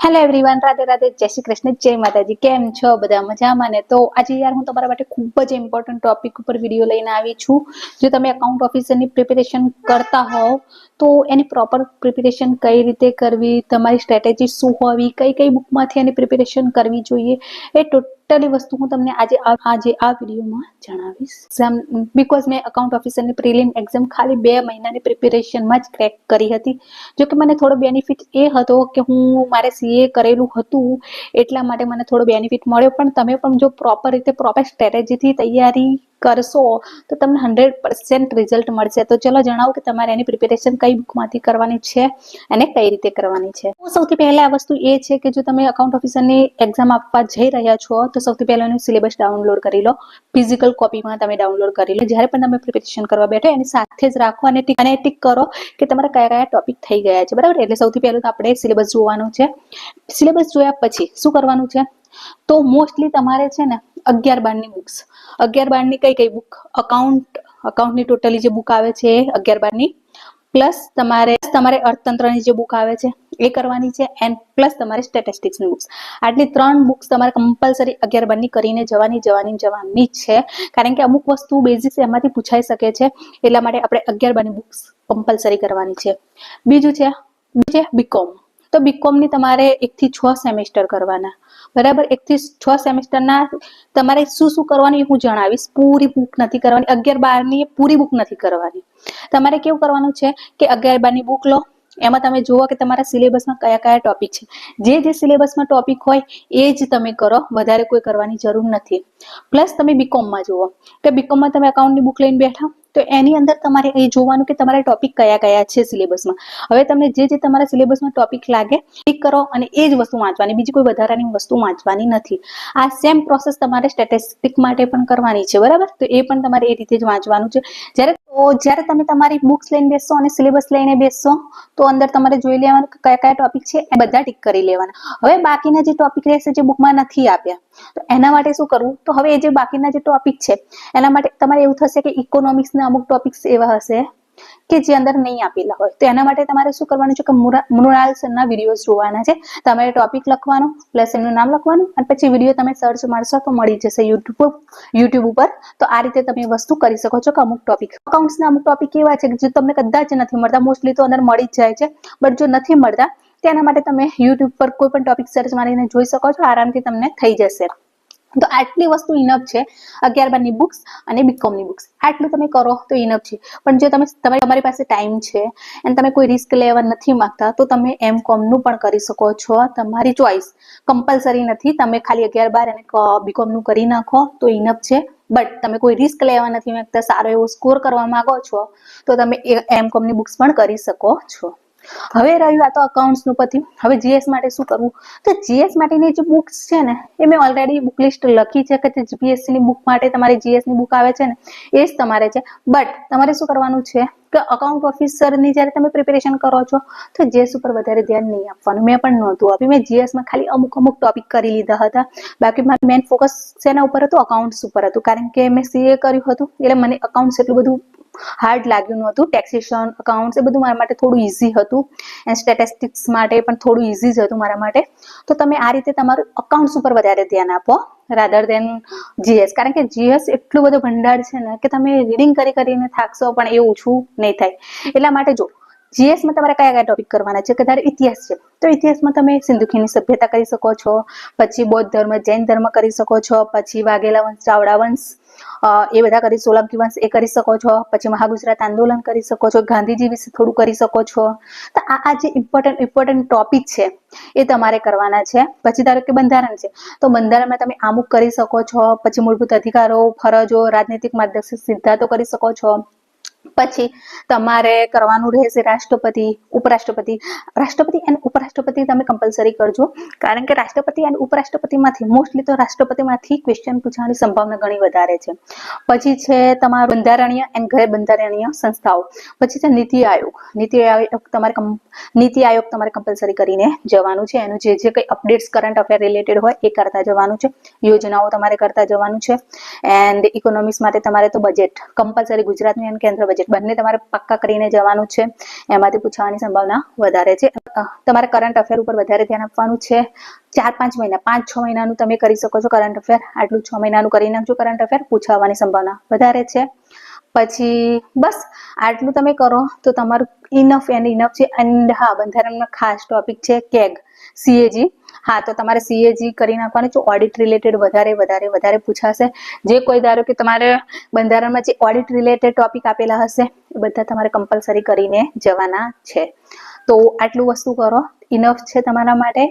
Hello everyone, Radhe Radhe, જય શ્રી કૃષ્ણ, જય માતાજી. કેમ છો બધા? મજામાં ને? તો આજે યાર હું તમારા માટે ખૂબ જ ઇમ્પોર્ટન્ટ ટોપિક ઉપર વિડીયો લઈને આવી છું. જો તમે એકાઉન્ટ ઓફિસરની પ્રિપેરેશન કરતા હોવ તો એની પ્રોપર પ્રિપેરેશન કઈ રીતે કરવી, તમારી સ્ટ્રેટેજી શું હોવી, કઈ કઈ બુકમાંથી એની પ્રિપેરેશન કરવી જોઈએ, એ ટોટલી વસ્તુ હું તમને આજે આ વિડીયોમાં જણાવીશ. બીકોઝ મેં એકાઉન્ટ ઓફિસરની પ્રિલિમ એક્ઝામ ખાલી 2 મહિનાની પ્રિપેરેશનમાં જ ક્રેક કરી હતી. જો કે મને થોડો બેનિફિટ એ હતો કે હું મારે સીએ કરેલું હતું એટલા માટે મને થોડો બેનિફિટ મળ્યો, પણ તમે પણ જો પ્રોપર સ્ટ્રેટેજીથી તૈયારી કરશો તો તમને 100% રિઝલ્ટ મળશે. તો ચલો જણાવો કે તમારે એની પ્રિપેરેશન કઈ બુકમાંથી કરવાની છે અને કઈ રીતે કરવાની છે. સૌથી પહેલા આ વસ્તુ એ છે કે જો તમે એકાઉન્ટ ઓફિસરની એક્ઝામ આપવા જઈ રહ્યા છો તો સૌથી પહેલા એનું સિલેબસ ડાઉનલોડ કરી લો. ફિઝિકલ કોપીમાં તમે ડાઉનલોડ કરી લો. જ્યારે પણ તમે પ્રિપેરેશન કરવા બેઠો એની સાથે જ રાખો અને ટીક કરો કે તમારા કયા કયા ટોપિક થઈ ગયા છે, બરાબર? એટલે સૌથી પહેલું તો આપણે સિલેબસ જોવાનું છે. સિલેબસ જોયા પછી શું કરવાનું છે? તો મોસ્ટલી તમારે છે ને 11-12ની બુક્સ, 11-12ની કઈ બુક, અકાઉન્ટની ટોટલી જે બુક આવે છે 11-12ની, પ્લસ તમારે અર્થતંત્રની જે બુક આવે છે એ કરવાની છે, એન્ડ પ્લસ તમારે સ્ટેટિસ્ટિક્સની બુક્સ. આટલી 3 બુક્સ તમારે કમ્પલસરી 11-12ની કરીને જવાની છે, કારણ કે અમુક વસ્તુ બેઝિક્સ એમાંથી પૂછાઈ શકે છે, એટલા માટે આપણે 11-12ની બુક્સ કમ્પલસરી કરવાની છે. બીજું છે બીકોમ. તો બીકોમની તમારે 1 થી 6 સેમેસ્ટર કરવાના, બરાબર? 1 થી 6 સેમેસ્ટરના તમારે શું કરવાનું એ હું જણાવીશ. પૂરી બુક નથી કરવાની, 11-12ની પૂરી બુક નથી કરવાની. તમારે કેવું કરવાનું છે કે 11-12ની બુક લો, એમાં તમે જુઓ કે તમારા સિલેબસમાં કયા કયા ટોપિક છે. જે સિલેબસમાં ટોપિક હોય એ જ તમે કરો, વધારે કોઈ કરવાની જરૂર નથી. પ્લસ તમે બીકોમમાં જુઓ કે બીકોમમાં તમે એકાઉન્ટની બુક લઈને બેઠા તો એની અંદર તમારે એ જોવાનું કે તમારા ટોપિક કયા કયા છે સિલેબસમાં. હવે તમને જે તમારા સિલેબસમાં ટોપિક લાગે ટીક કરો અને એ જ વસ્તુ વાંચવાની, બીજી કોઈ વધારાની વસ્તુ વાંચવાની નથી. આ સેમ પ્રોસેસ તમારે સ્ટેટિસ્ટિક માટે પણ કરવાની છે, બરાબર? તો એ પણ તમારે એ રીતે જ વાંચવાનું છે. જ્યારે તમે તમારી બુક્સ લઈને બેસશો અને સિલેબસ લઈને બેસશો તો અંદર તમારે જોઈ લેવાનું કે કયા કયા ટોપિક છે એ બધા ટીક કરી લેવાના. હવે બાકીના જે ટોપિક રહેશે જે બુકમાં નથી આપ્યા તો એના માટે શું કરવું? તો હવે જે બાકીના જે ટોપિક છે એના માટે તમારે એવું થશે કે ઇકોનોમિક્સના અમુક ટોપિક્સ એવા હશે કે જે અંદર નહીં આપેલા હોય, તો એના માટે તમારે શું કરવાનું છે કે મૃણાલ સરના વિડીયોઝ જોવાના છે. તમારે ટોપિક લખવાનું, પ્લસ એમનું નામ લખવાનું, અને પછી વિડીયો તમે સર્ચ મારશો તો મળી જશે યુટ્યુબ ઉપર. તો આ રીતે તમે વસ્તુ કરી શકો છો કે અમુક ટોપિક, અકાઉન્ટ્સના અમુક ટોપિક એવા છે કે જે તમને કદાચ નથી મળતા, મોસ્ટલી તો અંદર મળી જ જાય છે, બટ જો નથી મળતા તેના માટે તમે યુટ્યુબ પર કોઈ પણ ટોપિક સર્ચ મારીને જોઈ શકો છો, આરામથી તમને થઈ જશે. તો આટલી વસ્તુ ઇનફ છે 11-12ની બુક્સ અને બીકોમની બુક્સ. આટલું તમે કરો તો ઇનફ છે. પણ જો તમારી પાસે ટાઈમ છે અને તમે કોઈ રિસ્ક લેવા નથી માંગતા તો તમે એમકોમનું પણ કરી શકો છો, તમારી ચોઈસ. કમ્પલસરી નથી, તમે ખાલી 11-12 અને બીકોમનું કરી નાખો તો ઇનફ છે. બટ તમે કોઈ રિસ્ક લેવા નથી માંગતા, સારો એવો સ્કોર કરવા માંગો છો તો તમે એમકોમની બુક્સ પણ કરી શકો છો. હવે રહ્યું આ તો અકાઉન્ટ્સનું પત્યું. હવે જીએસ માટે શું કરવું? તો જીએસ માટેની જે બુક્સ છે ને એ મેં ઓલરેડી બુક લિસ્ટ લખી છે કે જીપીએસસીની બુક માટે તમારી જીએસની બુક આવે છે ને એ જ તમારે છે. બટ તમારે શું કરવાનું છે કે અકાઉન્ટ ઓફિસરની જ્યારે તમે પ્રિપેરેશન કરો છો તો જીએસ ઉપર વધારે ધ્યાન નહીં આપવાનું. મેં પણ નહોતું આપ્યું, મેં જીએસમાં ખાલી અમુક ટોપિક કરી લીધા હતા. બાકી મારું મેઇન ફોકસ શેના ઉપર હતું? અકાઉન્ટ્સ ઉપર હતું, કારણ કે મેં સીએ કર્યું હતું એટલે મને અકાઉન્ટ્સ એટલું બધું હાર્ડ લાગ્યું નહોતું. ટેક્સેશન, અકાઉન્ટ્સ એ બધું મારા માટે થોડું ઇઝી હતું, અને સ્ટેટિસ્ટિક્સ માટે પણ થોડું ઇઝી જ હતું મારા માટે. તો તમે આ રીતે તમારું અકાઉન્ટ્સ ઉપર વધારે ધ્યાન આપો રાધર દેન જીએસ, કારણ કે જીએસ એટલું બધો ભંડાર છે ને કે તમે રીડિંગ કરીને થાકશો પણ એ ઓછું નહીં થાય. એટલા માટે જો જીએસમાં તમારે કયા કયા ટોપિક કરવાના છે કે ધારો ઇતિહાસ છે તો ઇતિહાસમાં તમે સિંધુકીની સભ્યતા કરી શકો છો, પછી બૌદ્ધ ધર્મ, જૈન ધર્મ કરી શકો છો, પછી વાઘેલા વંશ, ચાવડા વંશ એ બધા કરી, સોલંકી વંશ એ કરી શકો છો, પછી મહાગુજરાત આંદોલન કરી શકો છો, ગાંધીજી વિશે થોડું કરી શકો છો. તો આ જે ઇમ્પોર્ટન્ટ ટોપિક છે એ તમારે કરવાના છે. પછી ધારો કે બંધારણ છે તો બંધારણમાં તમે અમુક કરી શકો છો, પછી મૂળભૂત અધિકારો, ફરજો, રાજનૈતિક માર્ગદર્શક સિદ્ધાંતો કરી શકો છો. પછી તમારે કરવાનું રહેશે રાષ્ટ્રપતિ, ઉપરાષ્ટ્રપતિ. રાષ્ટ્રપતિ અને ઉપરાષ્ટ્રપતિ તમે કમ્પલસરી કરજો, કારણ કે રાષ્ટ્રપતિ અને ઉપરાષ્ટ્રપતિમાંથી મોસ્ટલી તો રાષ્ટ્રપતિમાંથી ક્વેશ્ચન પૂછવાની સંભાવના ઘણી વધારે છે. પછી છે તમારું બંધારણીય અને ગેર બંધારણીય સંસ્થાઓ. પછી છે નીતિ આયોગ. નીતિ આયોગ તમારે કમ્પલસરી કરીને જવાનું છે. એનું જે કંઈ અપડેટ્સ કરંટ અફેર રિલેટેડ હોય એ કરતા જવાનું છે. યોજનાઓ તમારે કરતા જવાનું છે. એન્ડ ઇકોનોમિક્સ માટે તમારે તો બજેટ કમ્પલસરી, ગુજરાતનું અને કેન્દ્ર બજેટ સબ્જેક્ટ બંને તમારે પાક્કા કરીને જવાનું છે, એમાંથી પૂછવાની સંભાવના વધારે છે. તમારે કરંટ અફેર ઉપર વધારે ધ્યાન આપવાનું છે. 4-5 મહિના 5-6 મહિનાનું તમે કરી શકો છો કરંટ અફેર, આટલું 6 મહિનાનું કરી નાખજો. કરંટ અફેર પૂછાવાની સંભાવના વધારે છે. પછી બસ આટલું તમે કરો તો તમારું ઇનફ એન્ડ ઇનફ છે. એન્ડ હા, બંધારણમાં ખાસ ટોપિક છે કેગ CAG. હા, તો તમારે CAG કરી નાખવાનું છે. ઓડિટ રિલેટેડ વધારે પૂછાશે. જે કોઈ ધારો કે તમારે બંધારણમાં જે ઓડિટ રિલેટેડ ટોપિક આપેલા હશે એ બધા તમારે કમ્પલસરી કરીને જવાના છે. તો આટલું વસ્તુ કરો, ઇનફ છે તમારા માટે.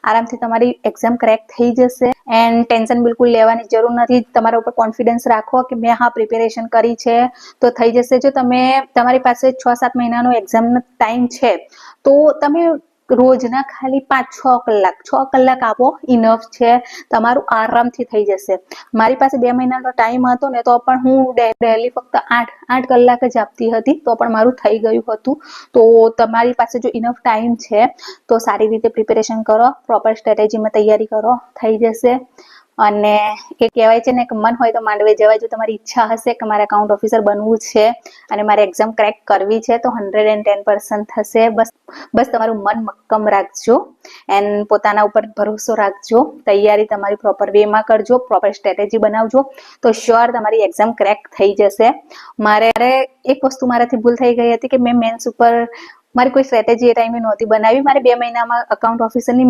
આરામથી તમારી એક્ઝામ ક્રેક થઈ જશે. એન્ડ ટેન્શન બિલકુલ લેવાની જરૂર નથી. તમારા ઉપર કોન્ફિડન્સ રાખો કે મેં હા પ્રિપેરેશન કરી છે તો થઈ જશે. જો તમે તમારી પાસે 6-7 મહિનાનો એક્ઝામનો ટાઈમ છે તો તમે રોજના ખાલી 5-6 કલાક આપો, ઇનફ છે. તમારું આરામથી થઈ જશે. મારી પાસે 2 મહિનાનો ટાઈમ હતો ને તો પણ હું ડેલી ફક્ત 8 કલાક જ આપતી હતી તો પણ મારું થઈ ગયું હતું. તો તમારી પાસે જો ઇનફ ટાઈમ છે તો સારી રીતે પ્રિપેરેશન કરો, પ્રોપર સ્ટ્રેટેજીમાં તૈયારી કરો, થઈ જશે. અને એ કહેવાય છે ને કે મન હોય તો માંડવે જવાય. જો તમારી ઈચ્છા હશે કે મારે એકાઉન્ટ ઓફિસર બનવું છે અને મારે એક્ઝામ ક્રેક કરવી છે તો 110% થશે. બસ તમારું મન મક્કમ રાખજો એન્ડ પોતાના ઉપર ભરોસો રાખજો. તૈયારી તમારી પ્રોપર વેમાં કરજો, પ્રોપર સ્ટ્રેટેજી બનાવજો તો શ્યોર તમારી એક્ઝામ ક્રેક થઈ જશે. મારે એક વસ્તુ મારાથી ભૂલ થઈ ગઈ હતી કે મેં મેન્સ ઉપર મારી કોઈ સ્ટ્રેટેજી એ ટાઈમે નહોતી બનાવી. મારે 2 મહિનામાં અકાઉન્ટ ઓફિસરની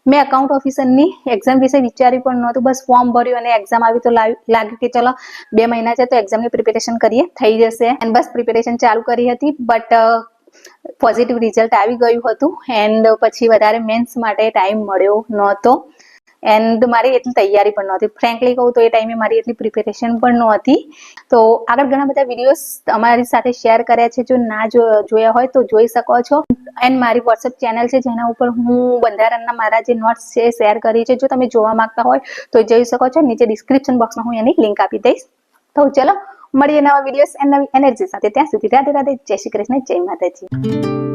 મેં અકાઉન્ટ ઓફિસરની એક્ઝામ વિશે વિચાર્યું પણ નહોતું. બસ ફોર્મ ભર્યું અને એક્ઝામ આવી તો લાગ્યું કે ચલો 2 મહિના છે તો એક્ઝામની પ્રિપેરેશન કરીએ, થઈ જશે. એન્ડ બસ પ્રિપેરેશન ચાલુ કરી હતી બટ પોઝિટિવ રિઝલ્ટ આવી ગયું હતું. એન્ડ પછી વધારે મેન્સ માટે ટાઈમ મળ્યો નહોતો એન્ડ મારી એટલી તૈયારી પણ નહોતી. ફ્રેન્કલી કહું તો એ ટાઈમે મારી એટલી પ્રિપેરેશન પણ નહોતી. તો આગળ ઘણા બધા વિડીયોઝ અમારી સાથે શેર કર્યા છે. જો ના જોયા હોય તો જોઈ શકો છો. એન્ડ મારી વોટ્સએપ ચેનલ છે જેના ઉપર હું બંધારણના મારા જે નોટ્સ છે શેર કરી છે. જો તમે જોવા માંગતા હોય તો જોઈ શકો છો. નીચે ડિસ્ક્રિપ્શન બોક્સમાં હું એની લિંક આપી દઈશ. તો ચલો મળીએ નવા વિડીયોઝ એન્ડ નવી એનર્જી સાથે. ત્યાં સુધી રાધે રાધે, જય શ્રી કૃષ્ણ, જય માતાજી.